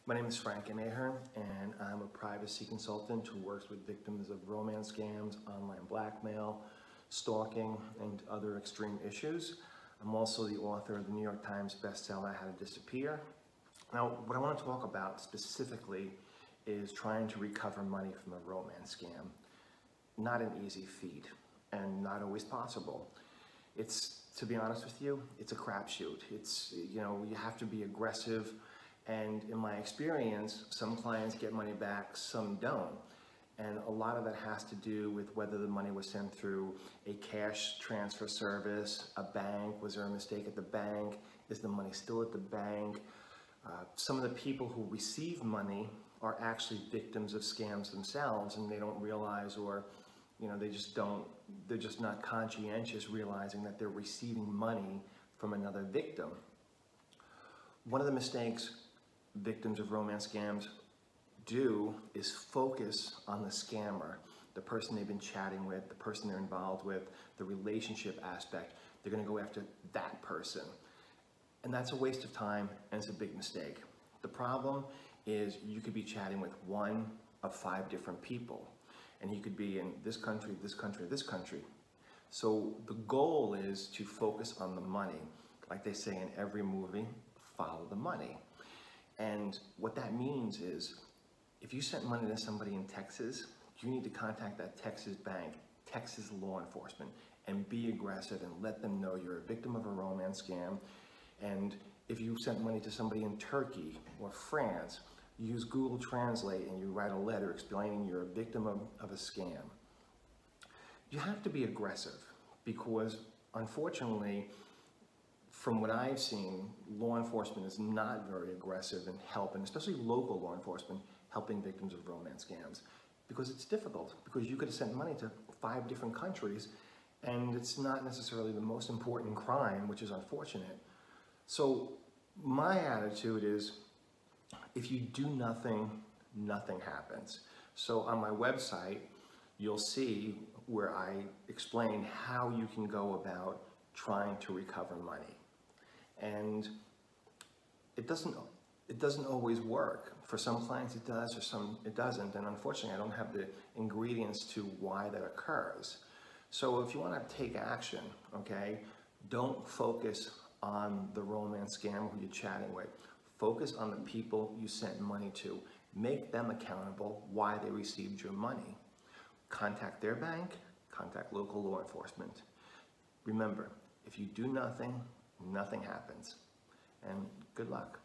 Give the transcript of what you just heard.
My name is Frank Ahearn, and I'm a privacy consultant who works with victims of romance scams, online blackmail, stalking, and other extreme issues. I'm also the author of the New York Times bestseller, How to Disappear. Now, what I want to talk about specifically is trying to recover money from a romance scam. Not an easy feat, and not always possible. It's, to be honest with you, it's a crapshoot. You have to be aggressive. And in my experience, some clients get money back, some don't. And a lot of that has to do with whether the money was sent through a cash transfer service, a bank, was there a mistake at the bank, is the money still at the bank? Some of the people who receive money are actually victims of scams themselves, and they don't realize, or they're just not conscientious realizing that they're receiving money from another victim. One of the mistakes victims of romance scams do is focus on the scammer, the person they've been chatting with, the person they're involved with, the relationship aspect. They're going to go after that person. And that's a waste of time, and it's a big mistake. The problem is you could be chatting with one of 5 different people, and you could be in this country, this country, this country. So the goal is to focus on the money. Like they say in every movie, follow the money. And what that means is, if you sent money to somebody in Texas, you need to contact that Texas bank, Texas law enforcement, and be aggressive and let them know you're a victim of a romance scam. And if you sent money to somebody in Turkey or France, you use Google Translate and you write a letter explaining you're a victim of a scam. You have to be aggressive because, unfortunately, from what I've seen, law enforcement is not very aggressive in helping, especially local law enforcement, helping victims of romance scams. Because it's difficult, because you could have sent money to 5 different countries, and it's not necessarily the most important crime, which is unfortunate. So my attitude is, if you do nothing, nothing happens. So on my website, you'll see where I explain how you can go about trying to recover money. And it doesn't always work. For some clients it does, for some it doesn't, and unfortunately I don't have the ingredients to why that occurs. So if you want to take action, okay, don't focus on the romance scammer who you're chatting with. Focus on the people you sent money to. Make them accountable why they received your money. Contact their bank, contact local law enforcement. Remember, if you do nothing, nothing happens. And good luck.